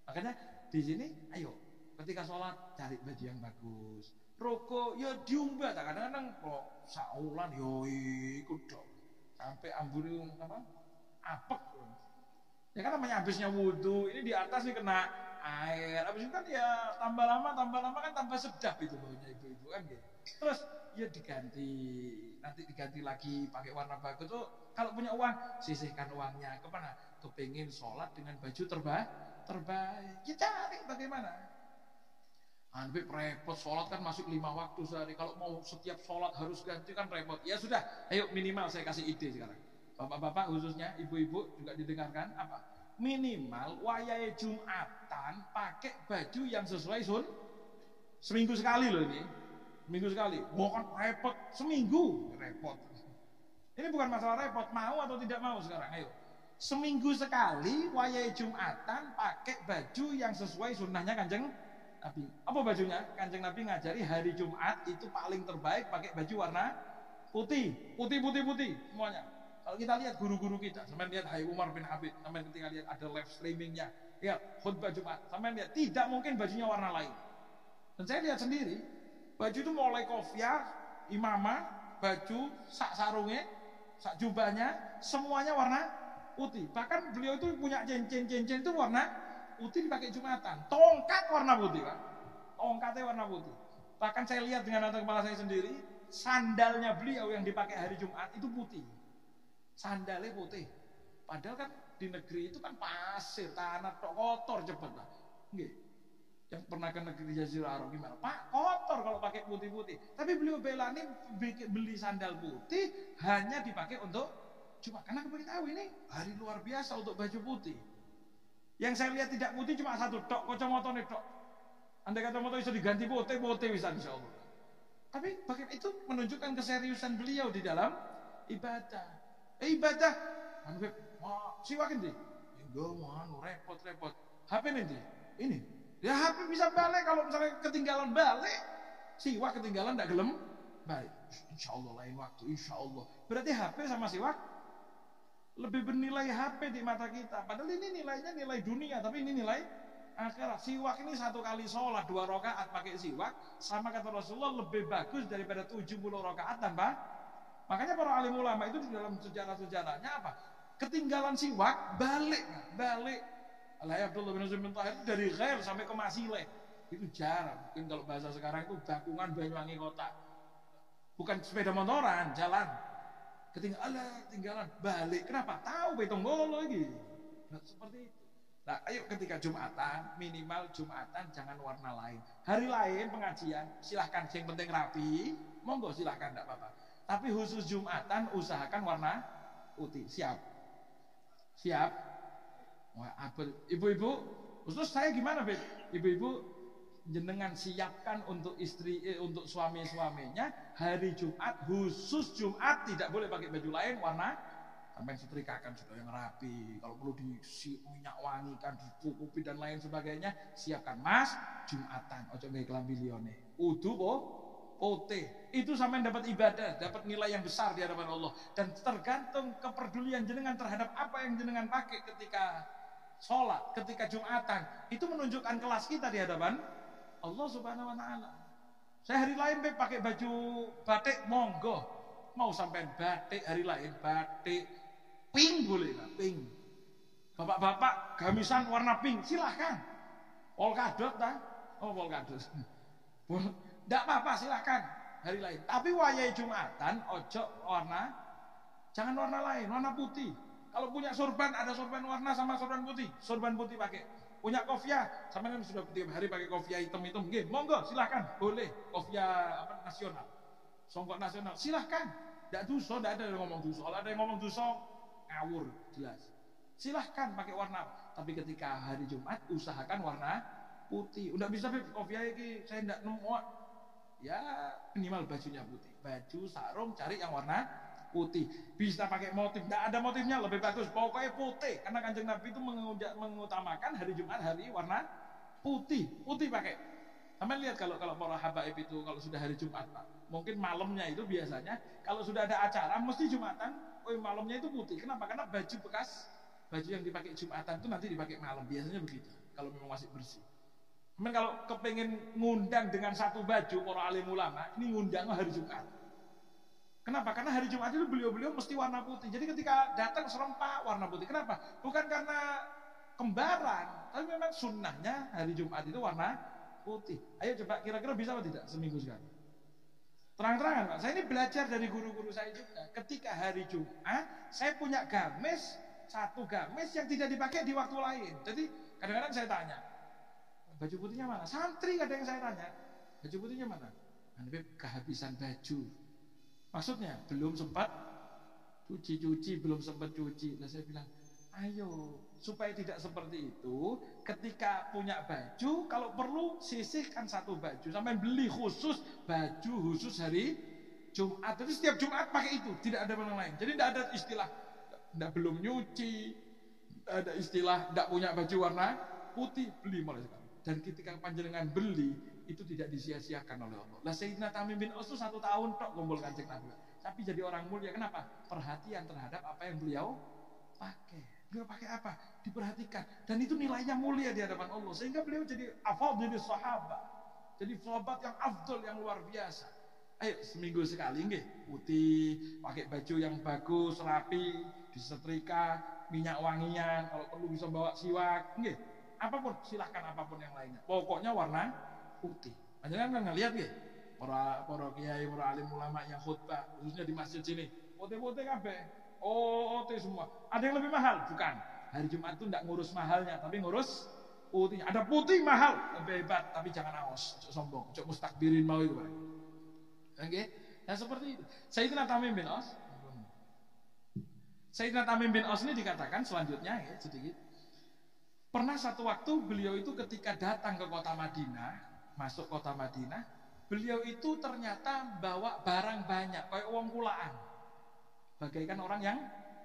Speaker 2: Makanya di sini, ayo, ketika sholat cari baju yang bagus. Rokok ya diumbat, kadang-kadang kok saulan yo ikut dong. Sampai ambune apek. Ya kan namanya habisnya wudhu, ini di atas nih kena air. Habis itu kan ya tambah lama kan tambah sedap itu baunya ibu-ibu kan gitu. Terus ya nanti diganti lagi pakai warna bagus tuh. Kalau punya uang, sisihkan uangnya kemana? Kepengin sholat dengan baju terbaik. Ya cari bagaimana? Tapi repot, sholat kan masuk 5 waktu sehari. Kalau mau setiap sholat harus ganti kan repot. Ya sudah, ayo minimal saya kasih ide sekarang. Bapak-bapak khususnya, ibu-ibu juga didengarkan apa? minimal wayahe Jumatan pakai baju yang sesuai seminggu sekali loh ini. Seminggu sekali. Bukan repot seminggu, repot. Ini bukan masalah repot, mau atau tidak mau sekarang, ayo. Seminggu sekali wayahe Jumatan pakai baju yang sesuai sunnahnya Kanjeng Nabi. Apa bajunya? Kanjeng Nabi ngajari hari Jumat itu paling terbaik pakai baju warna putih semuanya. Kalau kita lihat guru-guru kita, sampai lihat Hai Umar bin Habib, sampai ketika lihat ada live streamingnya, lihat khutbah Jumat, sampai lihat tidak mungkin bajunya warna lain. Dan saya lihat sendiri, baju itu mulai kopiah, imamah, baju, sak sarungnya, sak jubahnya, semuanya warna putih. Bahkan beliau itu punya cincin itu warna putih dipakai Jumatan. Tongkat warna putih, Pak. Tongkatnya warna putih. Bahkan saya lihat dengan mata kepala saya sendiri, sandalnya beliau yang dipakai hari Jumat itu putih. Sandalnya putih. Padahal kan di negeri itu kan pasir, tanah kotor cepet lah. Nggih. Yang pernah ke negeri Jazirah Arab gimana? Pak, kotor kalau pakai putih-putih. Tapi beliau belani beli sandal putih hanya dipakai untuk Jumat. Karena kita tahu ini hari luar biasa untuk baju putih. Yang saya lihat tidak putih cuma satu tok, kacamata tok. Andai kacamata bisa diganti putih bisa insyaallah. Tapi bagaimana itu menunjukkan keseriusan beliau di dalam ibadah. Ibadah, siwak ini, enggak mau repot. HP ini, ya HP bisa balik kalau misalnya ketinggalan balik, siwak ketinggalan tidak gelem balik. Insya Allah lain waktu, insya Allah. Berarti HP sama siwak lebih bernilai HP di mata kita. Padahal ini nilainya nilai dunia, tapi ini nilai akhirat. Siwak ini 1 kali sholat 2 rakaat pakai siwak, sama kata Rasulullah lebih bagus daripada 70 rakaat tanpa. Makanya para alim ulama itu di dalam sejarah-sejarahnya apa? Ketinggalan siwak, balik. Alaihi Abdullah bin Zubair bin Tahir dari Ghair sampai ke Masileh. Itu jarang. Mungkin kalau bahasa sekarang itu bakungan Banyuwangi kota. Bukan sepeda motoran, jalan. Ketinggalan, balik. Kenapa? Tahu betong golo lagi. Nah, seperti itu. Nah, ayo ketika Jumatan, minimal Jumatan jangan warna lain. Hari lain pengajian, silahkan yang penting rapi. Monggo silahkan, enggak apa-apa. Tapi khusus Jumatan usahakan warna putih. Siap? Wah, ibu-ibu, khusus saya gimana, Beb? Ibu-ibu jenengan siapkan untuk untuk suami-suaminya hari Jumat, khusus Jumat tidak boleh pakai baju lain warna sampai setrikakan sudah yang rapi. Kalau perlu minyak wangikan, dicukupi dan lain sebagainya, siapkan Mas Jumatan. Ojo nggih kelambi liyane. Udu putih. Itu sampai dapat ibadah, dapat nilai yang besar di hadapan Allah. Dan tergantung kepedulian jenengan terhadap apa yang jenengan pakai ketika sholat, ketika Jumatan. Itu menunjukkan kelas kita di hadapan Allah Subhanahu wa Ta'ala. Saya hari lain pakai baju batik, monggo. Mau sampai batik hari lain, batik pink boleh lah, pink. Bapak-bapak gamisan warna pink, silahkan. Polkadot dah. Oh, polkadot. Tidak apa-apa, silahkan hari lain. Tapi wayahe Jumatan ojo jangan warna lain, warna putih. Kalau punya sorban, ada sorban warna sama sorban putih pakai. Punya kopiah, sama kan sudah tiap hari pakai kopiah hitam, nggih, monggo silahkan, boleh kopiah nasional, songkok nasional, silahkan. Tidak dosa, tidak ada yang ngomong dosa. Kalau ada yang ngomong dosa, ngawur jelas. Silahkan pakai warna. Tapi ketika hari Jumat usahakan warna putih. Udah bisa kopiah ini saya tidak nemu. Ya minimal bajunya putih, baju sarung cari yang warna putih. Bisa pakai motif, tidak ada motifnya lebih bagus, pokoknya putih. Karena Kanjeng Nabi itu mengutamakan hari Jumat hari warna putih pakai. Sampai lihat kalau para habaib itu kalau sudah hari Jumat, Pak, mungkin malamnya itu biasanya kalau sudah ada acara mesti Jumatan, malamnya itu putih. Kenapa? Karena baju yang dipakai Jumatan itu nanti dipakai malam, biasanya begitu. Kalau memang masih bersih. Cuman kalau kepengen ngundang dengan satu baju para alim ulama, ini ngundang hari Jumat. Kenapa? Karena hari Jumat itu beliau-beliau mesti warna putih. Jadi ketika datang serempak warna putih. Kenapa? Bukan karena kembaran, tapi memang sunnahnya hari Jumat itu warna putih. Ayo coba kira-kira bisa atau tidak seminggu sekali? Terang-terangan, Pak. Saya ini belajar dari guru-guru saya juga. Ketika hari Jumat, saya punya satu gamis yang tidak dipakai di waktu lain. Jadi kadang-kadang saya tanya, baju putihnya mana? Santri kadang yang saya tanya, baju putihnya mana? Habib kehabisan baju. Maksudnya belum sempat cuci, belum sempat cuci. Lah saya bilang, Ayo, supaya tidak seperti itu, ketika punya baju, kalau perlu sisihkan satu baju, sampai beli khusus baju khusus hari Jumat. Jadi setiap Jumat pakai itu, tidak ada yang lain. Jadi tidak ada istilah tidak belum nyuci, tidak ada istilah tidak punya baju warna putih, beli mulai sekarang. Dan ketika panjenengan beli, itu tidak disia-siakan oleh Allah. Lah Sayyidina Tamim bin Aus 1 tahun tok kumpul Kanjeng Nabi. Tapi jadi orang mulia, kenapa? Perhatian terhadap apa yang beliau pakai. Beliau pakai apa? Diperhatikan. Dan itu nilainya mulia di hadapan Allah. Sehingga beliau jadi afdhalul sahabat. Jadi sahabat yang afdal, yang luar biasa. Ayo seminggu sekali nggih, putih, pakai baju yang bagus, rapi, disetrika, minyak wangian, kalau perlu bisa bawa siwak, nggih. Apapun, silahkan apapun yang lainnya. Pokoknya warna putih. Panjenengan kan ngelihat nggih, para kiai, para alim ulama yang khutbah, khususnya di masjid sini, putih-putih kabeh. Oh, itu semua. Ada yang lebih mahal? Bukan. Hari Jumat itu tidak ngurus mahalnya, tapi ngurus putihnya. Ada putih mahal, lebih hebat, tapi jangan aos, sombong, cok mustakbirin mau itu, Pak. Oke, nah seperti itu. Sayyidina Tamim bin Aus. Sayyidina Tamim bin Aus ini dikatakan selanjutnya, ya, sedikit. Pernah satu waktu beliau itu ketika datang ke kota Madinah, masuk kota Madinah, beliau itu ternyata bawa barang banyak, kayak uang kulaan. Bagaikan orang yang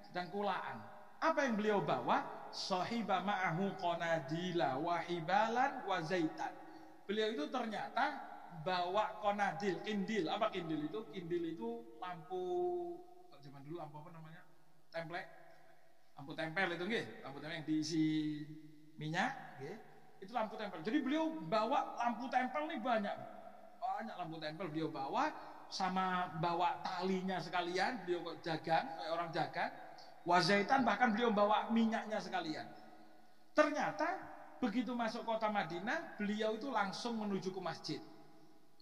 Speaker 2: sedang kulaan. Apa yang beliau bawa? Sahiba ma'ahu qanadila wa hibalan wa zaitan. Beliau itu ternyata bawa qanadil, kindil. Apa kindil itu? Kindil itu lampu, zaman dulu lampu apa namanya? Templek. Lampu tempel itu nggih, lampu tempel yang diisi minyak, nggih. Itu lampu tempel. Jadi beliau bawa lampu tempel nih banyak. Banyak lampu tempel beliau bawa. Sama bawa talinya sekalian, beliau kok dagang, kayak orang dagang. Wazaitan bahkan beliau bawa minyaknya sekalian. Ternyata begitu masuk kota Madinah, beliau itu langsung menuju ke masjid.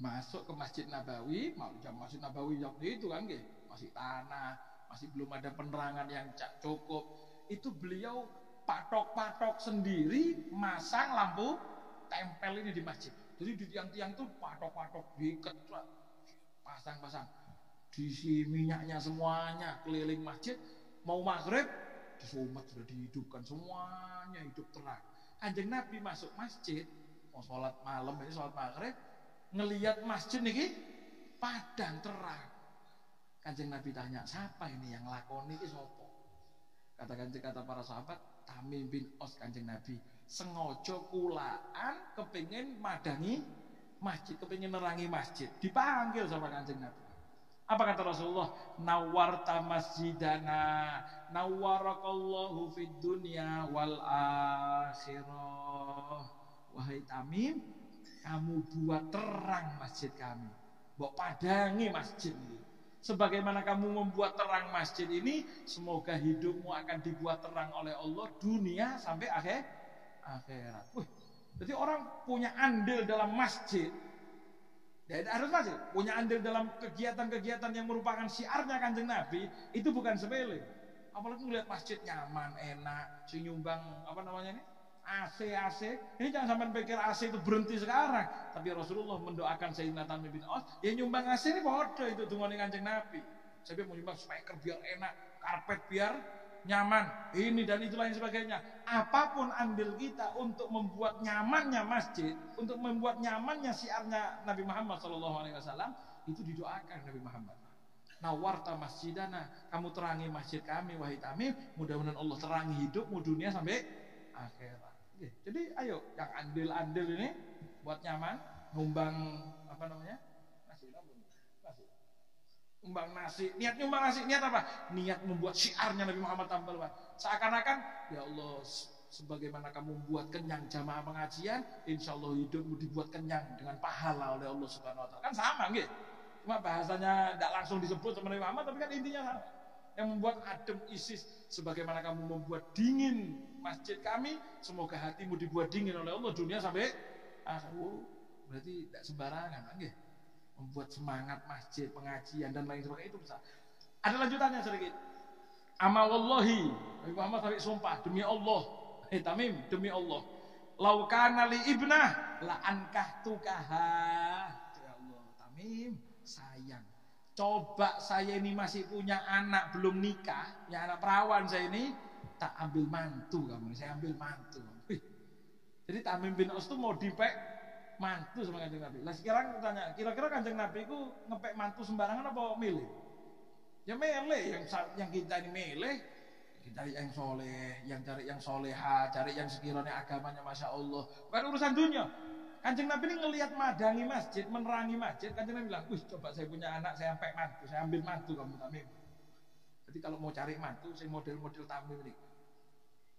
Speaker 2: Masuk ke Masjid Nabawi, Masjid Nabawi waktu itu kan, masih tanah, masih belum ada penerangan yang cukup. Itu beliau patok-patok sendiri masang lampu tempel ini di masjid. Jadi di tiang-tiang itu patok-patok diikat, pasang-pasang, diisi minyaknya semuanya, keliling masjid. Mau maghrib disumet, sudah dihidupkan semuanya, hidup terang. Kanjeng Nabi masuk masjid mau sholat malam, ini sholat maghrib, ngelihat masjid niki padang terang. Kanjeng Nabi tanya, siapa ini yang lakoni iki sapa? Kata para sahabat, Tamim bin Aus. Kanjeng Nabi sengaja kulaan kepingin madangi masjid, kepingin nerangi masjid, dipanggil sama Kanjeng Nabi. Apa kata Rasulullah? Nawarta masjidana, nawarakallahu fid dunya wal akhirah. Wahai Tamim, kamu buat terang masjid kami, mbok padangi masjid ini. Sebagaimana kamu membuat terang masjid ini, semoga hidupmu akan dibuat terang oleh Allah dunia sampai akhirat. Jadi orang punya andil dalam masjid. Ya, harus masih punya andil dalam kegiatan-kegiatan yang merupakan syiarnya Kanjeng Nabi, itu bukan sepele. Apalagi melihat masjid nyaman, enak, si nyumbang apa namanya ini? AC. Ini jangan sampai pikir AC itu berhenti sekarang. Tapi Rasulullah mendoakan Sayyidina Tamim bin Aus, ya nyumbang AC ini bodoh itu dungane Kanjeng Nabi. Saya mau nyumbang speaker biar enak, karpet biar nyaman, ini dan itu lain sebagainya. Apapun andil kita untuk membuat nyamannya masjid, untuk membuat nyamannya syiarnya Nabi Muhammad SAW, itu didoakan Nabi Muhammad. Nawarta masjidana, kamu terangi masjid kami wahai Tamim, mudah-mudahan Allah terangi hidupmu dunia sampai akhirat. Jadi ayo yang andil-andil ini buat nyaman, nyumbang apa namanya? Nyumbang nasi, niat nyumbang nasi, niat apa? Niat membuat syiarnya Nabi Muhammad tampil. Seakan-akan, ya Allah, sebagaimana kamu membuat kenyang jamaah pengajian, insya Allah hidupmu dibuat kenyang dengan pahala oleh Allah Subhanahu Wa Taala. Kan sama, gitu. Cuma bahasanya tidak langsung disebut sama Nabi Muhammad, tapi kan intinya sama. Yang membuat adem isis, sebagaimana kamu membuat dingin masjid kami, semoga hatimu dibuat dingin oleh Allah dunia sampai akhir. Berarti tidak sembarangan, gitu. Membuat semangat masjid, pengajian dan lain sebagainya itu besar. Ada lanjutannya sedikit. Ama wallahi, Nabi Muhammad sampai sumpah demi Allah, Tamim demi Allah, lau kana li ibnah la ankahtukaha. Ya Allah, Tamim sayang. Coba saya ini masih punya anak belum nikah, ya anak perawan saya ini, tak ambil mantu kamu, saya ambil mantu. Wih. Jadi Tamim bin Aus itu mau dipek mantu sama Kanjeng Nabi. Lah sekarang tanya, kira-kira Kanjeng Nabi itu ngepek mantu sembarangan apa milih? Ya milih, yang kita ini milih, kita cari yang soleh, yang cari yang soleha, cari yang sekiranya agamanya Masya Allah. Bukan urusan dunia. Kanjeng Nabi ini ngelihat madangi masjid, menerangi masjid. Kanjeng Nabi bilang, wih coba saya punya anak, saya sampai mantu, saya ambil mantu kamu Tamim. Jadi kalau mau cari mantu, saya model-model Tamim ini.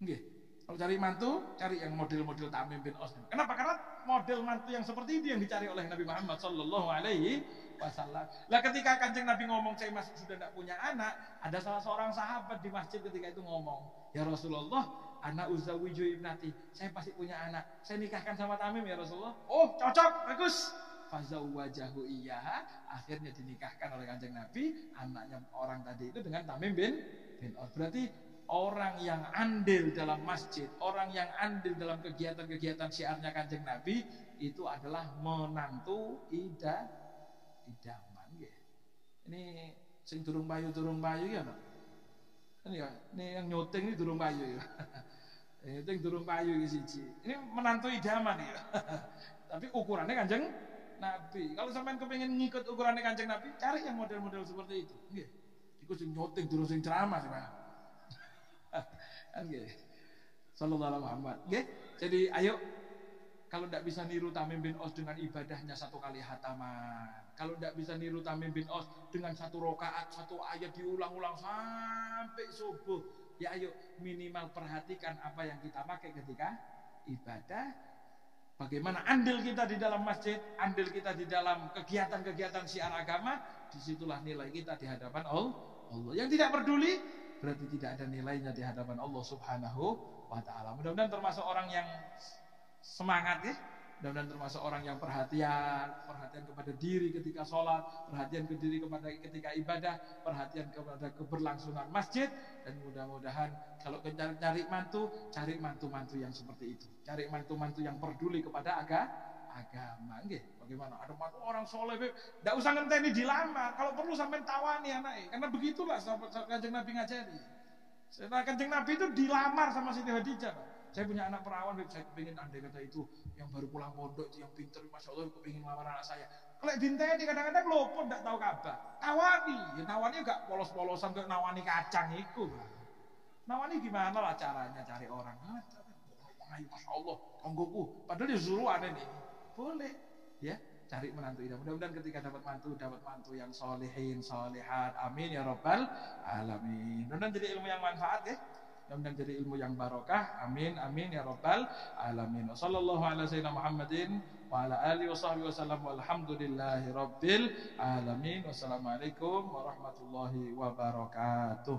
Speaker 2: Nggih. Kalau cari mantu, cari yang model-model Tamim bin Aus. Kenapa? Karena model mantu yang seperti itu yang dicari oleh Nabi Muhammad Sallallahu Alaihi Wasallam. Lah ketika Kanjeng Nabi ngomong saya masih sudah tidak punya anak, ada salah seorang sahabat di masjid ketika itu ngomong, ya Rasulullah, anak uzawiju ibnati, saya pasti punya anak, saya nikahkan sama Tamim ya Rasulullah. Oh cocok, bagus. Fazawwajahu iyyaha, akhirnya dinikahkan oleh Kanjeng Nabi anaknya orang tadi itu dengan Tamim bin Aus. Berarti orang yang andil dalam masjid, orang yang andil dalam kegiatan-kegiatan syiarnya Kanjeng Nabi itu adalah menantu idaman ya. Ini sing durung payu ya no? Ini ya, ini yang nyuting ini durung payu ya. Itu yang durung payu iki siji. Ini menantu idaman ya. Tapi ukurannya Kanjeng Nabi. Kalau sampean kepengin ngikut ukurannya Kanjeng Nabi, cari yang model-model seperti itu. Nggih. Iku sing nyuting durung sing ceramah sampean. Nggih. Sallallahu alaihi Muhammad. Nggih. Jadi ayo kalau tidak bisa niru Tamim bin Aus dengan ibadahnya 1 kali hataman, kalau tidak bisa niru Tamim bin Aus dengan 1 rakaat 1 ayat diulang-ulang sampai subuh, ya ayo minimal perhatikan apa yang kita pakai ketika ibadah. Bagaimana andil kita di dalam masjid, andil kita di dalam kegiatan-kegiatan syiar agama, disitulah nilai kita di hadapan Allah. Yang tidak peduli berarti tidak ada nilainya di hadapan Allah Subhanahu wa taala. Mudah-mudahan termasuk orang yang semangat ya. Mudah-mudahan termasuk orang yang perhatian kepada diri ketika sholat, perhatian ke diri ketika ibadah, perhatian kepada keberlangsungan masjid, dan mudah-mudahan kalau cari mantu, cari mantu-mantu yang seperti itu. Cari mantu-mantu yang peduli kepada agama. Nggih, bagaimana? Ada mantu orang soleh, enggak usah ngenteni dilamar. Kalau perlu sampai tawani anake. Karena begitulah Kanjeng Nabi ngajari. Kanjeng Nabi itu dilamar sama Siti Khadijah, Pak. Saya punya anak perawan, saya kepingin andai kata itu yang baru pulang pondok itu yang pintar, Masya Allah, kepingin melamar anak saya. Kalau dinteni kadang-kadang luput, tidak tahu kabar. Nawani, ya nawani gak polos-polosan kayak nawani kacang itu. Nawani gimana lah caranya cari orang? Masya Allah, tonggoku. Padahal disuruh aneh nih. Boleh, ya cari menantu idaman. Mudah-mudahan ketika dapat mantu yang solehin, solehat. Amin ya Rabbal alamin. Mudah-mudahan jadi ilmu yang manfaat ya. Mudah-mudahan jadi ilmu yang barokah. Amin amin ya Rabbal alamin. Wassallallahu ala sayyidina Muhammadin wa ala alihi washabbihi wasallam walhamdulillahi rabbil alamin. Wassalamualaikum warahmatullahi wabarakatuh.